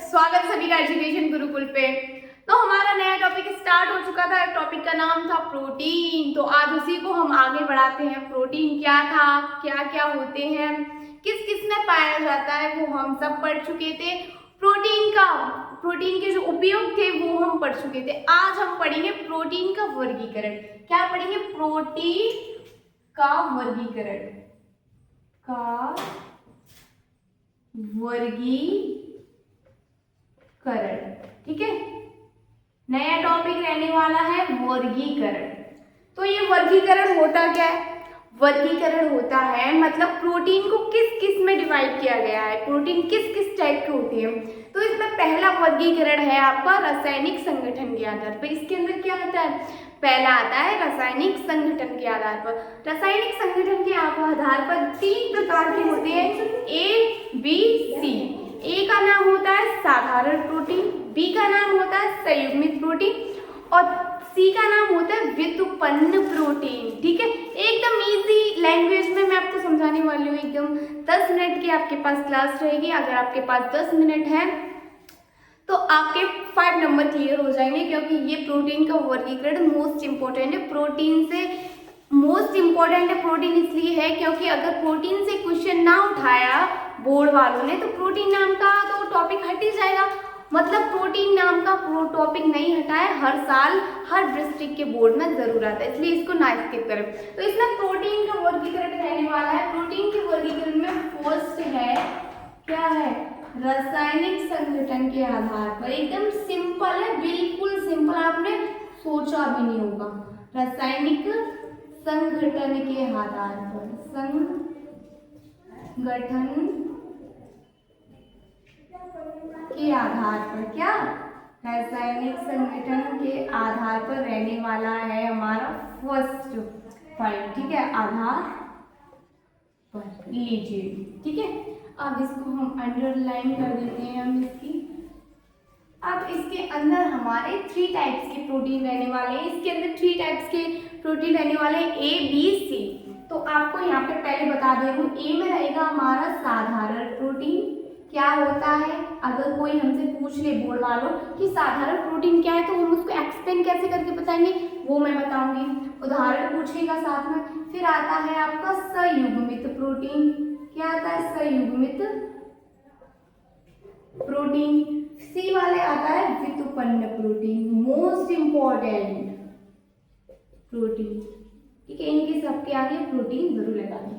स्वागत सभी का एजुकेशन गुरुकुल पे। तो हमारा नया टॉपिक स्टार्ट हो चुका था। टॉपिक का नाम था प्रोटीन। तो आज उसी को हम आगे बढ़ाते हैं। प्रोटीन क्या था, क्या क्या होते हैं, किस किस में पाया जाता है, वो हम सब पढ़ चुके थे। प्रोटीन के जो उपयोग थे वो हम पढ़ चुके थे। आज हम पढ़ेंगे प्रोटीन का वर्गीकरण। क्या पढ़ेंगे? प्रोटीन का वर्गीकरण ठीक है। नया टॉपिक रहने वाला है वर्गीकरण। तो ये वर्गीकरण होता क्या है? वर्गीकरण होता है मतलब प्रोटीन को किस किस में डिवाइड किया गया है, प्रोटीन किस किस टाइप के होते हैं। तो इसमें पहला वर्गीकरण है आपका रासायनिक संगठन के आधार पर। इसके अंदर क्या होता है? पहला आता है रासायनिक संगठन के आधार पर। रासायनिक संगठन के आधार पर 3 प्रकार के होते हैं, ए बी सी। ए का नाम होता है साधारण प्रोटीन, बी का नाम होता है संयुग्मित प्रोटीन और सी का नाम होता है व्युत्पन्न प्रोटीन। ठीक है, एकदम इजी लैंग्वेज में मैं आपको समझाने वाली हूँ। एकदम 10 मिनट की आपके पास क्लास रहेगी। अगर आपके पास 10 मिनट है तो आपके 5 नंबर क्लियर हो जाएंगे, क्योंकि ये प्रोटीन का वर्गीकरण मोस्ट इंपॉर्टेंट है। प्रोटीन से मोस्ट इंपॉर्टेंट है प्रोटीन इसलिए है क्योंकि अगर प्रोटीन से क्वेश्चन ना उठाया बोर्ड वालों ने तो प्रोटीन नाम का तो टॉपिक हट ही जाएगा। मतलब प्रोटीन नाम का टॉपिक नहीं हटाए, हर साल हर डिस्ट्रिक्ट के बोर्ड में जरूर आता है, इसलिए इसको ना स्किप करें। तो इसमें प्रोटीन का वर्गीकरण रहने वाला है। प्रोटीन के वर्गीकरण में फर्स्ट है, क्या है? रासायनिक संगठन के आधार पर। एकदम सिंपल है, बिल्कुल सिंपल, आपने सोचा भी नहीं होगा। रासायनिक संगठन के आधार पर, संगठन के आधार पर, क्या? रासायनिक संगठन के आधार पर रहने वाला है हमारा फर्स्ट पॉइंट। ठीक है, आधार पर लीजिए। ठीक है, अब इसको हम अंडरलाइन कर देते हैं हम इसकी। अब इसके अंदर हमारे 3 टाइप्स के प्रोटीन रहने वाले हैं। इसके अंदर 3 टाइप्स के प्रोटीन रहने वाले हैं, ए बी सी। तो आपको यहाँ पे पहले बता दे रही हूँ, ए में रहेगा हमारा साधारण प्रोटीन। क्या होता है? अगर कोई हमसे पूछ ले बोर्ड वालों कि साधारण प्रोटीन क्या है तो हम उसको एक्सप्लेन कैसे करके बताएंगे, वो मैं बताऊंगी। उदाहरण पूछेगा साथ में। फिर आता है आपका संयुग्मित प्रोटीन। क्या आता है? संयुग्मित प्रोटीन। सी वाले आता है व्युत्पन्न प्रोटीन, मोस्ट इंपॉर्टेंट प्रोटीन। ठीक है, इनके सबके आगे प्रोटीन जरूर लगा दें।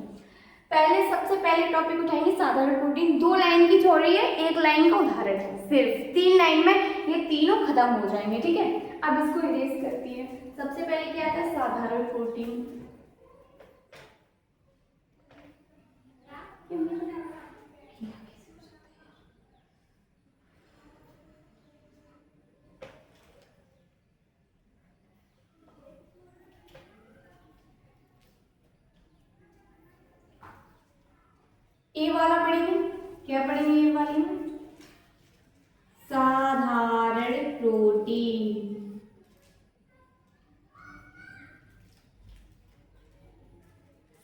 सबसे पहले टॉपिक उठाएंगे साधारण प्रोटीन। 2 लाइन की थ्योरी है, 1 लाइन का उदाहरण है, सिर्फ 3 लाइन में ये तीनों खत्म हो जाएंगे। ठीक है, अब इसको इरेज करती है। सबसे पहले क्या आता है? साधारण प्रोटीन। ए वाला पढ़ेंगे, क्या पढ़ेंगे ए वाले में? साधारण प्रोटीन।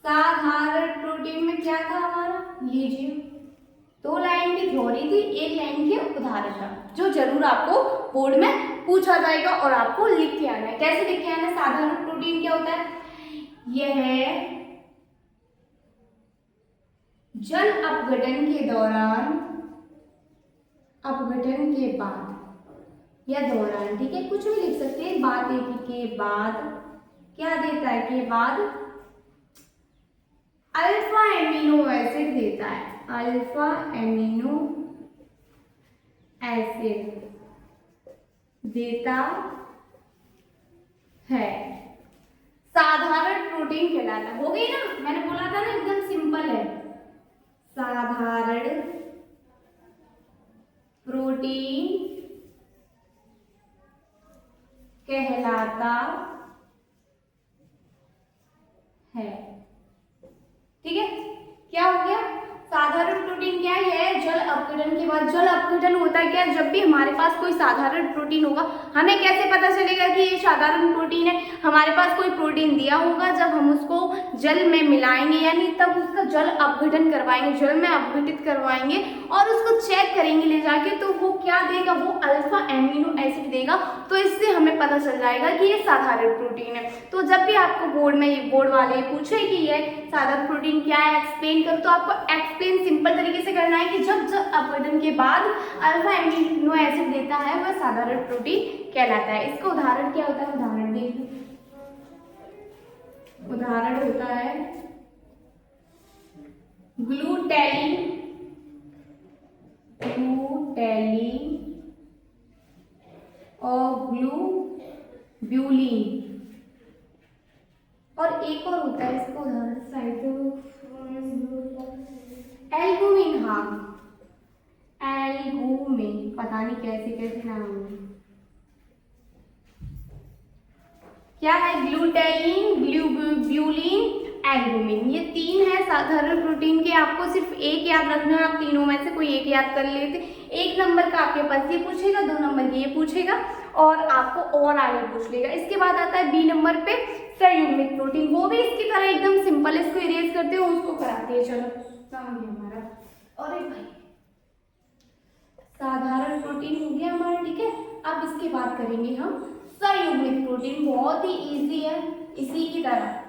साधारण प्रोटीन में क्या था हमारा? लीजिए, 2 लाइन की थ्योरी थी, 1 लाइन के उदाहरण था, जो जरूर आपको बोर्ड में पूछा जाएगा और आपको लिख के आना है। कैसे लिख के आना है? साधारण प्रोटीन क्या होता है? यह जल अपघटन के दौरान, अपघटन के बाद या दौरान, ठीक है, कुछ भी लिख सकते हैं, बात एक के बाद क्या देता है? के बाद अल्फा एमिनो एसिड देता है। अल्फा एमिनो एसिड देता है, साधारण प्रोटीन कहलाता है। हो गई ना, मैंने बोला था ना एकदम सिंपल है। साधारण प्रोटीन कहलाता है। ठीक है, क्या हो गया? साधारण प्रोटीन क्या है? जल अपघटन अपघटन के बाद जल अपघटन होता है क्या? जब भी हमारे पास कोई साधारण प्रोटीन होगा, हमें कैसे पता चलेगा कि ये साधारण प्रोटीन है? हमारे पास कोई प्रोटीन दिया होगा, जब हम उसको जल में मिलाएंगे यानी तब उसका जल अपघटन करवाएंगे, जल में अपघटित करवाएंगे और उसको चेक करेंगे ले जाके, तो वो क्या देगा? वो अल्फा एमिनो एसिड देगा। तो इससे हमें पता चल जाएगा कि ये साधारण प्रोटीन है। तो जब भी आपको बोर्ड वाले पूछे कि ये साधारण प्रोटीन क्या है, एक्सप्लेन करो, तो आपको एक्सप्लेन सिंपल तरीके से करना है कि जब अपघटन के बाद अल्फा एमिनो एसिड देता है वह साधारण प्रोटीन कहलाता है। इसका उदाहरण क्या होता है? उदाहरण देख लो। उदाहरण होता है ग्लूटेलिन और ग्लूब्यूलिन, और एक और होता है इसका उदाहरण एल्बुमिन। हाँ, एल्बुमिन, पता नहीं कैसे कैसे नाम है। क्या है? ग्लूटेलिन, ग्लूब्यूलिन, एल्बुमिन, ये तीन है साधारण प्रोटीन के। आपको सिर्फ एक याद रखना है, आप तीनों में से कोई एक याद कर लेते। 1 नंबर का आपके पास ये पूछेगा, 2 नंबर की ये पूछेगा और आपको और आगे पूछ लेगा। इसके बाद आता है बी नंबर पे संयुग्मित प्रोटीन, वो भी इसकी तरह एकदम सिंपल, इसको इरेज करते हो उसको कराते हैं। चलो काम है हमारा। और एक भाई साधारण प्रोटीन हो गया हमारा, ठीक है। अब इसके बाद करेंगे हम संयुग्मित प्रोटीन, बहुत ही इजी है इसी की तरह।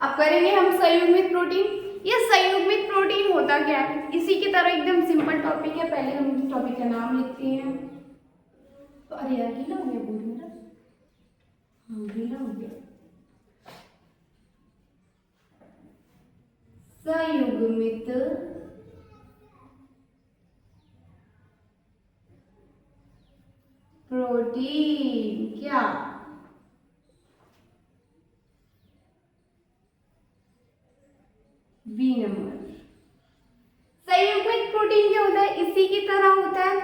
अब करेंगे हम संयुग्मित प्रोटीन। ये संयुग्मित प्रोटीन होता क्या है? इसी की तरह एकदम सिंपल टॉपिक है। पहले हम इस टॉपिक का नाम लिखते हैं। तो अरे यार गीला हो गया बोल मेरा, हाँ गीला हो गया। संयुग्मित प्रोटीन क्या? B number. संयुग्मित प्रोटीन क्या होता है? इसी की तरह होता है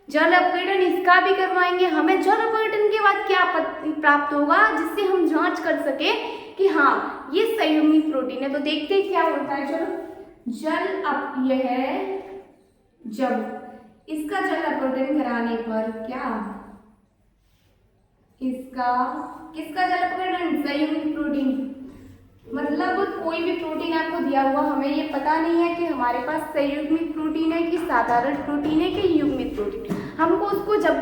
जल अपघटन, इसका भी करवाएंगे। हमें जल अपघटन के बाद क्या प्राप्त होगा जिससे हम जांच कर सके कि हाँ ये संयुग्मित प्रोटीन है। तो देखते हैं क्या होता है। चलो यह है जब इसका जल अपघटन कराने पर क्या, इसका किसका जल अपघटन? संयुग्मित प्रोटीन। मतलब कोई भी प्रोटीन आपको दिया हुआ, हमें ये पता नहीं है कि हमारे पास संयुग्मित प्रोटीन है कि साधारण प्रोटीन है कि युग्मित प्रोटीन। हमको उसको जब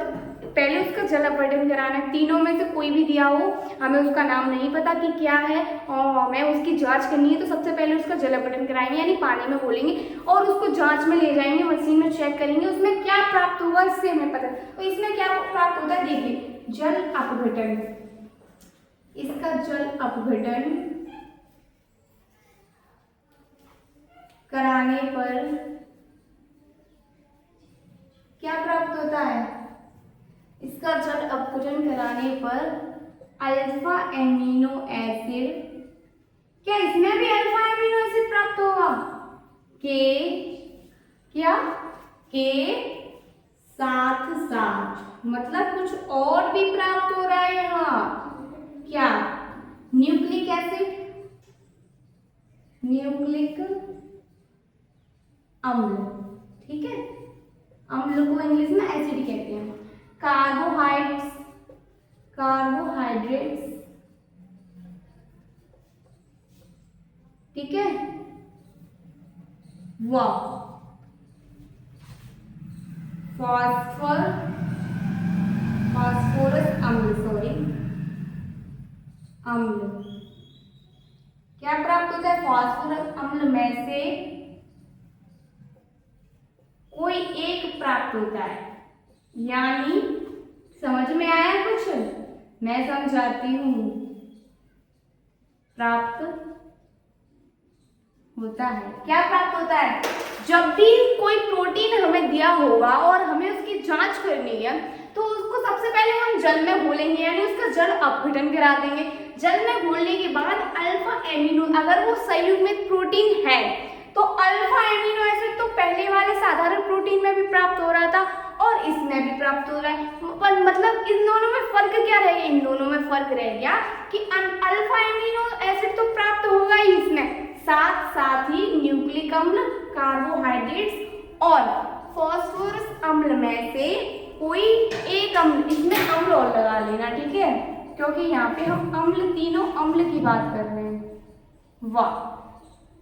पहले उसका जल अपघटन कराना है, तीनों में से कोई भी दिया हो, हमें उसका नाम नहीं पता कि क्या है और हमें उसकी जांच करनी है, तो सबसे पहले उसका जल अपघटन कराएंगे यानी पानी में घोलेंगे और उसको जांच में ले जाएंगे, मशीन में चेक करेंगे उसमें क्या प्राप्त होगा, इससे हमें पता। तो इसमें क्या प्राप्त होता है? देखिए जल अपघटन, इसका जल अपघटन कराने पर क्या प्राप्त होता है? इसका जल अपघटन कराने पर अल्फा एमिनो एसिड, क्या इसमें भी अल्फा एमिनो एसिड प्राप्त होगा? के साथ साथ मतलब कुछ और भी प्राप्त हो रहा है यहाँ। क्या? न्यूक्लिक एसिड, न्यूक्लिक अम्ल, ठीक है। अम्ल को इंग्लिश में एसिड कहते हैं। कार्बोहाइड्रेट्स, ठीक है। फास्फोरस अम्ल, अम्ल क्या प्राप्त होता है? फास्फोरस अम्ल में से कोई एक प्राप्त होता है, यानी समझ में आया कुछ? मैं समझाती हूँ। प्राप्त होता है, क्या प्राप्त होता है? जब भी कोई प्रोटीन हमें दिया होगा और हमें उसकी जांच करनी है, तो उसको सबसे पहले हम जल में घोलेंगे यानी उसका जल अपघटन करा देंगे। जल में घोलने के बाद अल्फा एमिनो, अगर वो संयुग्मित प्रोटीन है तो अल्फा एमिनो एसिड तो पहले वाले साधारण प्रोटीन में भी प्राप्त हो रहा था और इसमें भी प्राप्त हो रहा है, पर मतलब इन दोनों में फर्क क्या रह गया, इन दोनों में फर्क रह गया कि अल्फा एमिनो एसिड तो प्राप्त होगा ही इसमें, साथ साथ ही न्यूक्लिक अम्ल, कार्बोहाइड्रेट्स और फास्फोरस अम्ल में से कोई एक अम्ल, इसमें अम्ल और लगा लेना, ठीक है, क्योंकि यहाँ पे हम अम्ल, तीनों अम्ल की बात कर रहे हैं। वाह,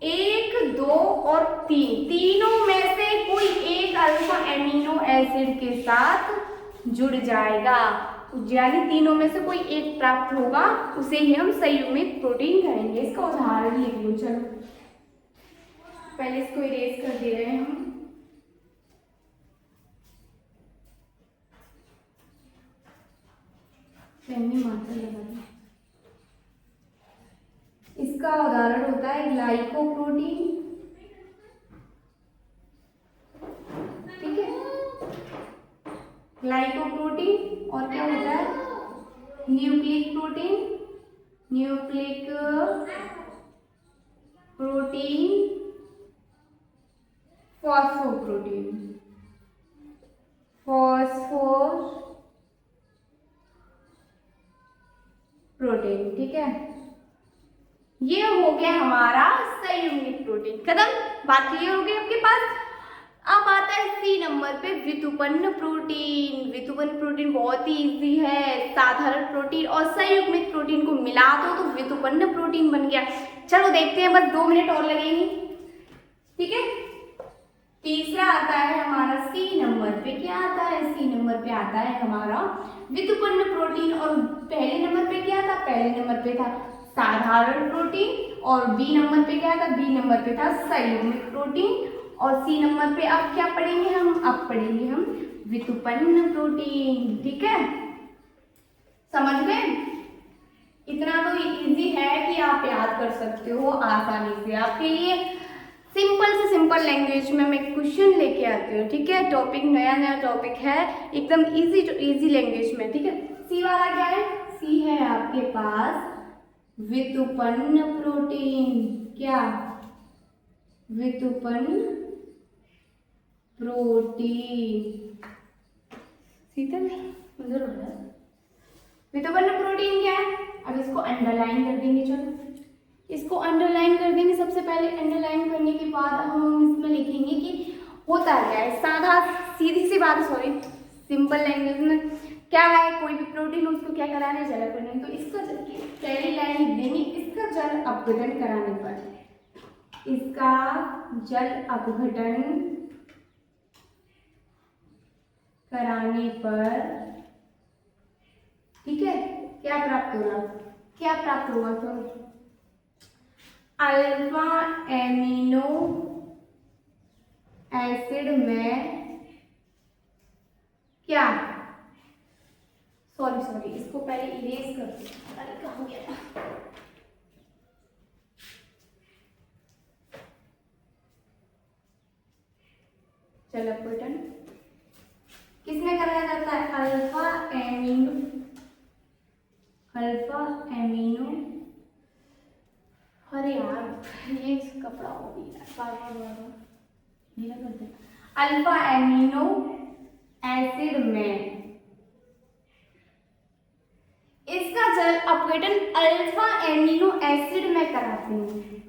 1, 2 और 3, तीनों में से कोई एक अल्फा एमिनो एसिड के साथ जुड़ जाएगा, यानी तीनों में से कोई एक प्राप्त होगा, उसे ही हम संयुग्मित प्रोटीन कहेंगे। इसका उदाहरण लिख लो, चलो पहले इसको इरेज कर दे रहे हैं हम। मात्रा लगा दी। इसका उदाहरण होता है ग्लाइकोप्रोटीन, ठीक है, ग्लाइकोप्रोटीन, और क्या होता है nucleic protein, nucleic protein, phosphoprotein, protein, ठीक है। ये हो गया हमारा संयुग्मित प्रोटीन। कदम बात क्लियर हो गई आपके पास। अब आता है सी नंबर पे व्युत्पन्न प्रोटीन। व्युत्पन्न प्रोटीन बहुत ही इजी है, साधारण प्रोटीन और संयुग्मित प्रोटीन को मिला दो तो व्युत्पन्न प्रोटीन बन गया। चलो देखते हैं, बस 2 मिनट और लगेंगे, ठीक है। तीसरा आता है हमारा सी नंबर पे, क्या आता है सी नंबर पे आता है हमारा व्युत्पन्न प्रोटीन, और पहले नंबर पे क्या था, पहले नंबर पे था साधारण प्रोटीन, और बी नंबर पे क्या था, बी नंबर पे था संयुग्मित प्रोटीन, और सी नंबर पे अब क्या पढ़ेंगे हम, अब पढ़ेंगे हम व्युत्पन्न प्रोटीन, ठीक है। समझ गए? इतना तो इजी है कि आप याद कर सकते हो आसानी से। आपके लिए सिंपल से सिंपल लैंग्वेज में मैं क्वेश्चन लेके आती हूँ, ठीक है। टॉपिक नया टॉपिक है, एकदम इजी टू इजी लैंग्वेज में, ठीक है। सी वाला क्या है, सी है आपके पास व्युत्पन्न प्रोटीन। क्या, व्युत्पन्न प्रोटीन, सीधा उधर हो रहा है। व्युत्पन्न प्रोटीन क्या है, अब इसको अंडरलाइन कर देंगे। चलो इसको अंडरलाइन कर देंगे। सबसे पहले अंडरलाइन करने के बाद हम इसमें लिखेंगे कि होता क्या है। साधा सीधी सी बात, सॉरी सिंपल लैंग्वेज में क्या है, कोई भी प्रोटीन उसको क्या कराने, जल अपघटन। तो इसका पहली लाइन लिख देंगे, इसका जल अपघटन कराने पर, इसका जल अपघटन कराने पर, ठीक है, क्या प्राप्त होगा, क्या प्राप्त होगा, तो अल्फा एमिनो एसिड में क्या, सॉरी इसको पहले इरेज कर दो, अरे कहाँ गया, चलो अपघटन किसमें कराया जाता है, अल्फा एमिनो, अरे यार ये कपड़ा हो गया, बार करते, अल्फा एमिनो एसिड में इसका जल अपघटन अल्फा एमिनो एसिड में कराते हैं।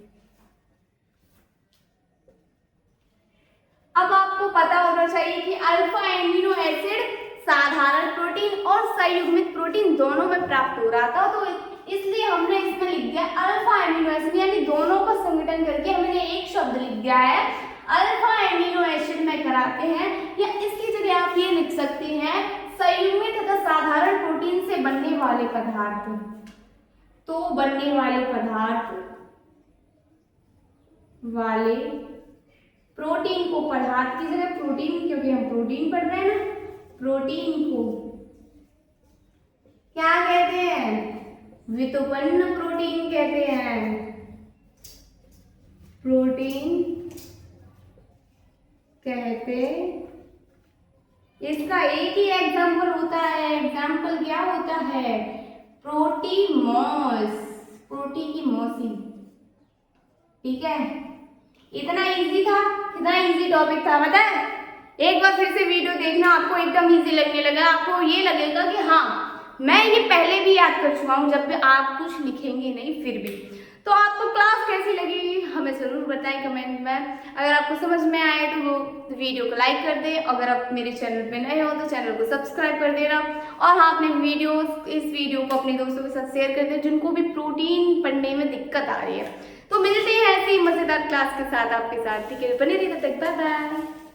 अब आपको पता होना चाहिए कि अल्फा एमिनो एसिड साधारण प्रोटीन और संयुग्मित प्रोटीन दोनों में प्राप्त हो रहा था, तो इसलिए हमने इसमें लिख दिया अल्फा एमिनो एसिड, यानी दोनों का संगठन करके हमने एक शब्द लिख दिया है अल्फा एमिनो एसिड में कराते हैं। या इसकी जगह आप ये लिख सकते हैं संयुग्मित तथा साधारण प्रोटीन से बनने वाले पदार्थ, तो बनने वाले पदार्थ वाले प्रोटीन को, पदार्थ की जगह प्रोटीन, क्योंकि हम प्रोटीन पढ़ रहे हैं ना, प्रोटीन को क्या कहते हैं, व्युत्पन्न प्रोटीन कहते हैं, प्रोटीन कहते। इसका एक ही एग्जाम्पल होता है, एग्जाम्पल क्या होता है, प्रोटीमोस, प्रोटी की मौसी। ठीक है, इतना इजी था, कितना इजी टॉपिक था पता है। एक बार फिर से वीडियो देखना, आपको एकदम इजी लगने लगेगा। आपको ये लगेगा कि हाँ मैं ये पहले भी याद कर चुका हूँ, जब भी आप कुछ लिखेंगे नहीं फिर भी। तो आपको क्लास कैसी लगी हमें ज़रूर बताएं कमेंट में। अगर आपको समझ में आए तो वो वीडियो को लाइक कर दें। अगर आप मेरे चैनल पे नए हो तो चैनल को सब्सक्राइब कर देना। और हाँ, अपने इस वीडियो को अपने दोस्तों के साथ शेयर कर दें जिनको भी प्रोटीन पढ़ने में दिक्कत आ रही है। तो मिलते हैं ऐसे ही मज़ेदार क्लास के साथ आपके साथ। ठीक है, बने रहिए, तब तक बाय बाय।